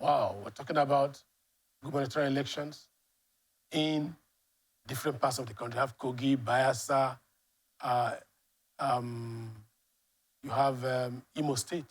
Wow, we're talking about gubernatorial elections in different parts of the country. You have Kogi, Bayelsa, uh, um, you have Imo State.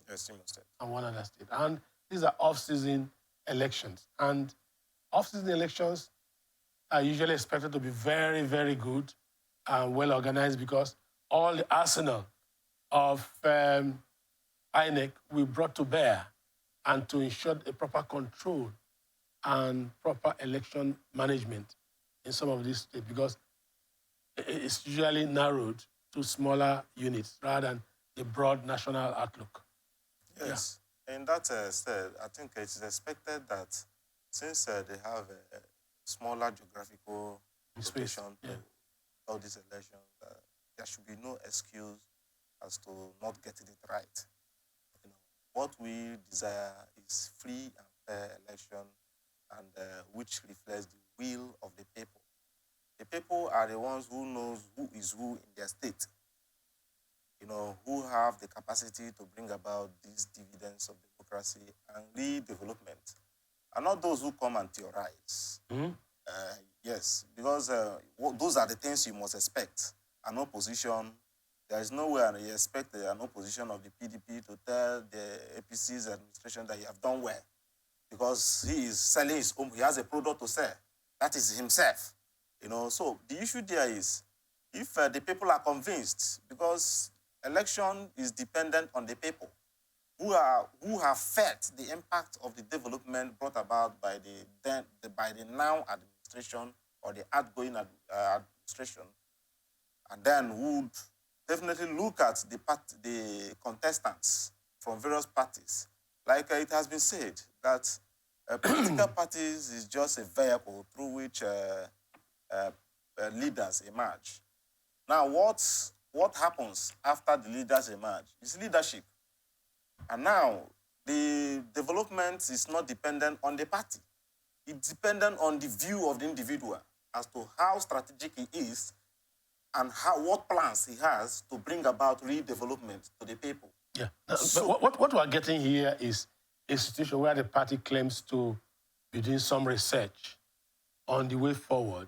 Yes, Imo State. And one other state. And these are off-season elections. And off-season elections are usually expected to be very, very good and well organized because all the arsenal of INEC we brought to bear and to ensure a proper control and proper election management in some of these states because it's usually narrowed to smaller units rather than a broad national outlook. Yes. In that said, I think it is expected that since they have a smaller geographical Space, location to all these elections, there should be no excuse as to not getting it right. You know, what we desire is free and fair election, and which reflects the will of the people. The people are the ones who knows who is who in their state. You know, who have the capacity to bring about these dividends of democracy and redevelopment, and not those who come and theorize. Mm-hmm. Yes, because those are the things you must expect. An opposition, there is nowhere you expect an opposition of the PDP to tell the APC's administration that you have done well, because he is selling his own, he has a product to sell. That is himself. You know, so the issue there is, if the people are convinced, because election is dependent on the people who have felt the impact of the development brought about by the now administration or the outgoing administration, and then would definitely look at the contestants from various parties. Like it has been said that political parties is just a vehicle through which leaders emerge. Now, what happens after the leaders emerge is leadership. And now, the development is not dependent on the party. It's dependent on the view of the individual as to how strategic he is and what plans he has to bring about redevelopment to the people. Yeah. So, what we're getting here is a situation where the party claims to be doing some research on the way forward.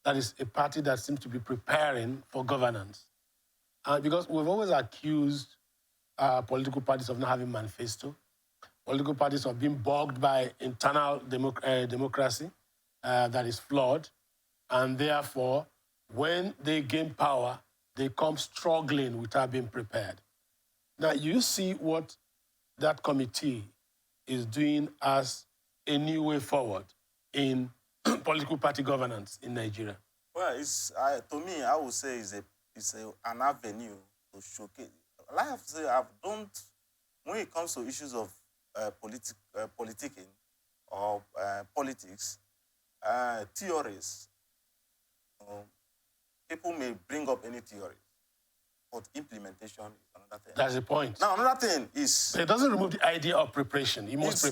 That is a party that seems to be preparing for governance. Because we've always accused political parties of not having manifesto, political parties of being bogged by internal democracy that is flawed, and therefore, when they gain power, they come struggling without being prepared. Now, you see what that committee is doing as a new way forward in political party governance in Nigeria. Well, to me, I would say it's an avenue to showcase. Like I have to say, when it comes to issues of politicking or politics, theories, people may bring up any theory, but implementation is another thing. That's the point. Now, another thing is... It doesn't remove the idea of preparation. You must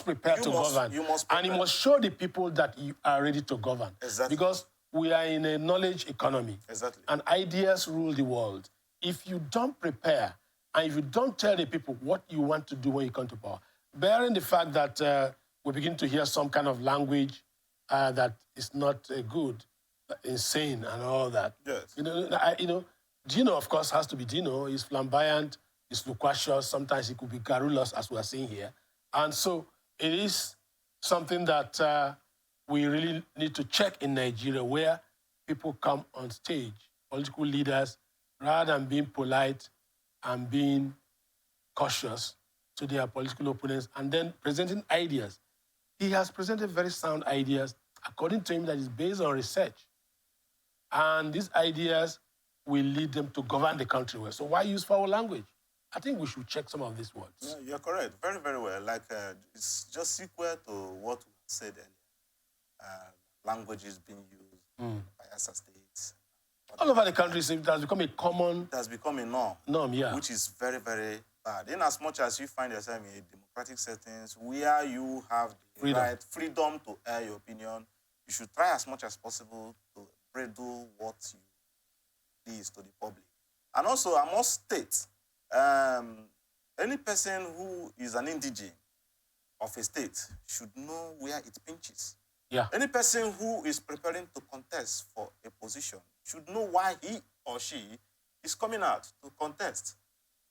prepare to govern. And you must show the people that you are ready to govern. Exactly. Because we are in a knowledge economy. Exactly. And ideas rule the world. If you don't prepare, and if you don't tell the people what you want to do when you come to power, bearing the fact that we begin to hear some kind of language that is not good, insane and all that. Yes. Dino, of course, has to be Dino. He's flamboyant, he's loquacious, sometimes he could be garrulous, as we are seeing here. And so it is something that we really need to check in Nigeria, where people come on stage, political leaders, rather than being polite and being cautious to their political opponents and then presenting ideas. He has presented very sound ideas, according to him, that is based on research. And these ideas will lead them to govern the country well. So why use foul language? I think we should check some of these words. Yeah, you're correct. Very, very well. Like, it's just sequel to what we said earlier. Languages being used by other states. All over the country, it has become a common... It has become a norm. Norm, yeah. Which is very, very bad. In as much as you find yourself in democratic settings where you have the freedom to air your opinion, you should try as much as possible to do what you please to the public. And also, I must state, any person who is an indigene of a state should know where it pinches. Yeah. Any person who is preparing to contest for a position should know why he or she is coming out to contest,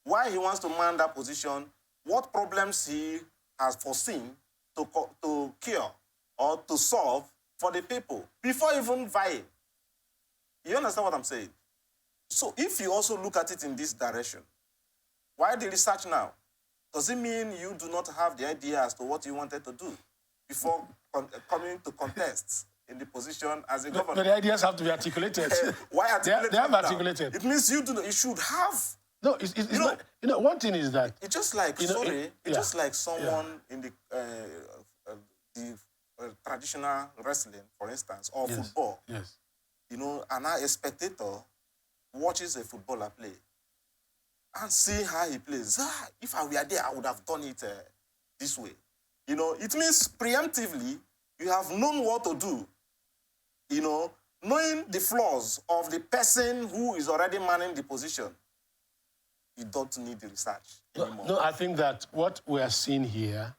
why he wants to man that position, what problems he has foreseen to cure or to solve for the people before even vying. You understand what I'm saying? So if you also look at it in this direction, why the research now? Does it mean you do not have the idea as to what you wanted to do before coming to contest in the position as a governor? But the ideas have to be articulated. Why articulated? They have articulated. It means you should have. No, it's not. You know, one thing is that it's just like just like someone in the traditional wrestling, for instance, or football. Yes. You know, and a spectator watches a footballer play and see how he plays. If I were there, I would have done it this way. You know, it means preemptively you have known what to do. You know, knowing the flaws of the person who is already manning the position. You don't need the research anymore. No, I think that what we are seeing here,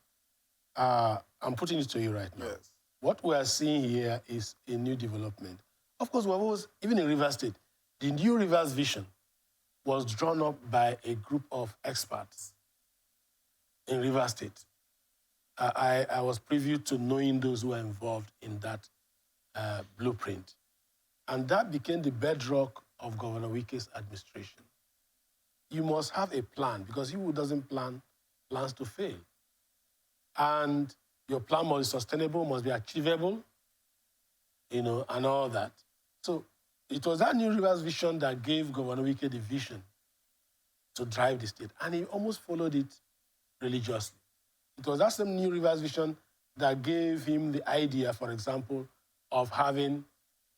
I'm putting it to you right now. Yes. What we are seeing here is a new development. Of course, we always, even in Rivers State, the new Rivers vision was drawn up by a group of experts in Rivers State. I was privy to knowing those who were involved in that blueprint. And that became the bedrock of Governor Wike's administration. You must have a plan, because he who doesn't plan plans to fail. And your plan must be sustainable, must be achievable, you know, and all that. So it was that new Rivers vision that gave Governor Wike the vision to drive the state. And he almost followed it religiously. It was that same new Rivers vision that gave him the idea, for example, of having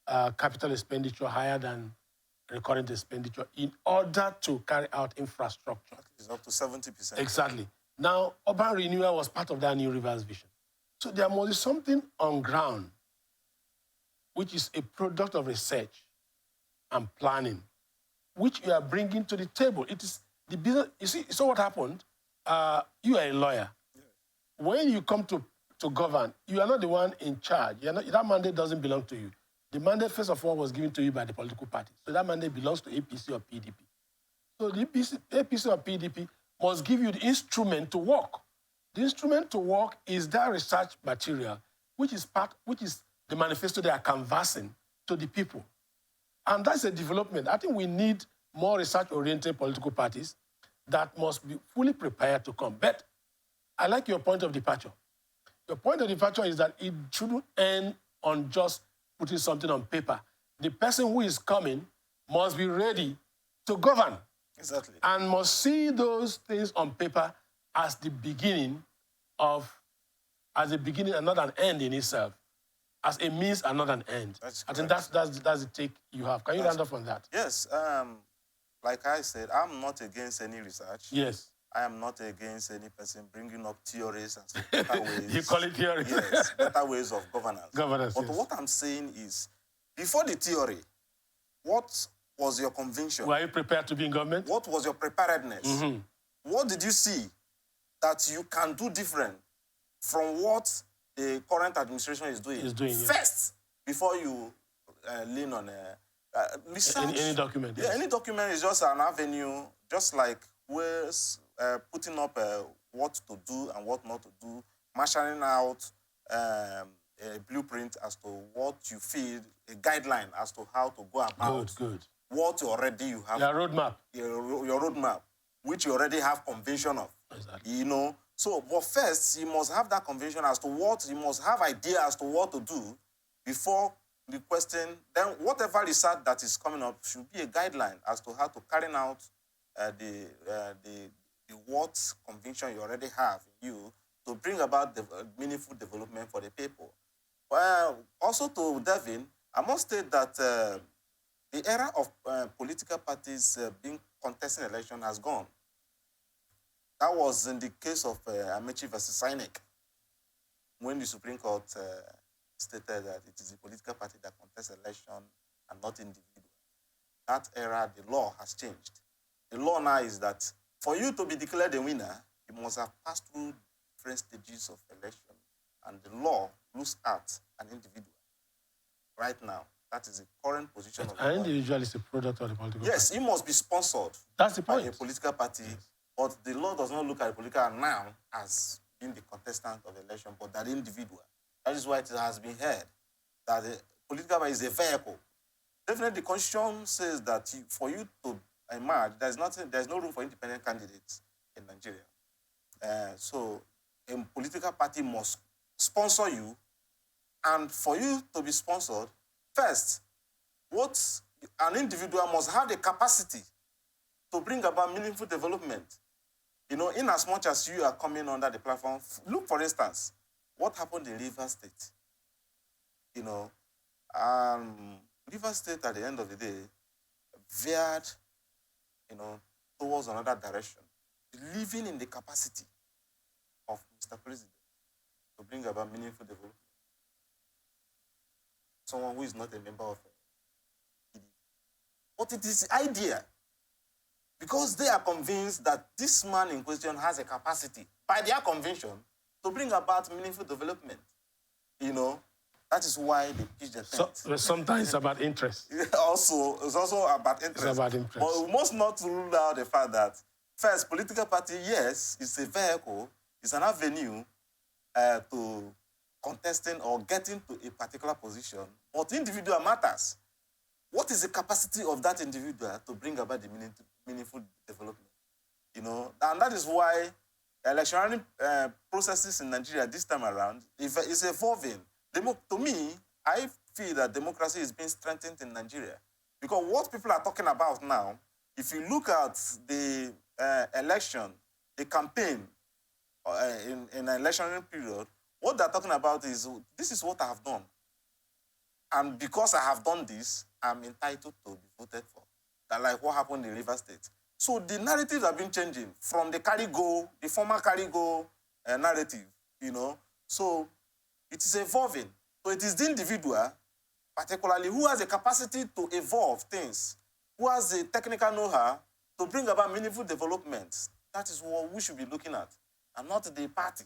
capital expenditure higher than recurrent expenditure in order to carry out infrastructure. It's up to 70%. Exactly. Now, urban renewal was part of that new Rivers vision. So there must be something on ground which is a product of research and planning, which you are bringing to the table. It is the business. You see, so what happened? You are a lawyer. Yes. When you come to govern, you are not the one in charge. That mandate doesn't belong to you. The mandate, first of all, was given to you by the political party. So that mandate belongs to APC or PDP. So the APC or PDP must give you the instrument to work. The instrument to work is that research material, which is the manifesto they are canvassing to the people. And that's a development. I think we need more research-oriented political parties that must be fully prepared to come. But I like your point of departure. Your point of departure is that it shouldn't end on just putting something on paper. The person who is coming must be ready to govern. Exactly. And must see those things on paper as the beginning and not an end in itself. As a means and not an end. I think that's the take you have. Can you round up on that? Yes. Like I said, I'm not against any research. Yes. I am not against any person bringing up theories and better ways. You call it theory? Yes, better ways of governance. Governance, But what I'm saying is, before the theory, what was your conviction? Were you prepared to be in government? What was your preparedness? Mm-hmm. What did you see that you can do different from what the current administration is doing? First, before you lean on research. Any document. Yeah, any document is just an avenue, just like we're putting up what to do and what not to do, marshalling out a blueprint as to what you feel, a guideline as to how to go about what already you have. Your roadmap. Your roadmap, which you already have conviction of. Exactly. You know, so, but first, you must have that conviction as to what, you must have idea as to what to do before the question, then whatever research that is coming up should be a guideline as to how to carry out the what conviction you already have in you to bring about the meaningful development for the people. Well, also to Devin, I must state that the era of political parties being contesting election has gone. That was in the case of Amechi versus INEC, when the Supreme Court stated that it is the political party that contests election and not individual. That era, the law has changed. The law now is that for you to be declared a winner, you must have passed through different stages of election, and the law looks at an individual. Right now, that is the current position of the An law. individual is a product of the political Yes, party. he must be sponsored That's the by point. a political party, but the law does not look at the political now as being the contestant of the election, but that individual. That is why it has been heard that the political party is a vehicle. Definitely, the Constitution says that for you to emerge, there's no room for independent candidates in Nigeria. So a political party must sponsor you, and for you to be sponsored, first, what an individual must have the capacity to bring about meaningful development. You know, in as much as you are coming under the platform, look, for instance, what happened in Rivers State. You know, Rivers State at the end of the day veered, you know, towards another direction, believing in the capacity of Mr. President to bring about meaningful development. Someone who is not a member of PDP. But it is the idea, because they are convinced that this man in question has a capacity, by their conviction, to bring about meaningful development. You know, that is why they pitch the tent. So, sometimes it's about interest. It's also about interest. It's about interest. But we must not rule out the fact that, first, political party, yes, it's a vehicle, it's an avenue to contesting or getting to a particular position, but individual matters. What is the capacity of that individual to bring about the meaningful development? You know, and that is why electionary processes in Nigeria this time around is evolving. To me, I feel that democracy is being strengthened in Nigeria, because what people are talking about now, if you look at the election, the campaign in an electionary period, what they're talking about is, this is what I have done. And because I have done this, I'm entitled to be voted for. That, like what happened in Rivers State. So the narratives have been changing from the carry-go, the former carry-go narrative, you know. So it is evolving. So it is the individual, particularly, who has the capacity to evolve things, who has the technical know-how to bring about meaningful development. That is what we should be looking at, and not the party.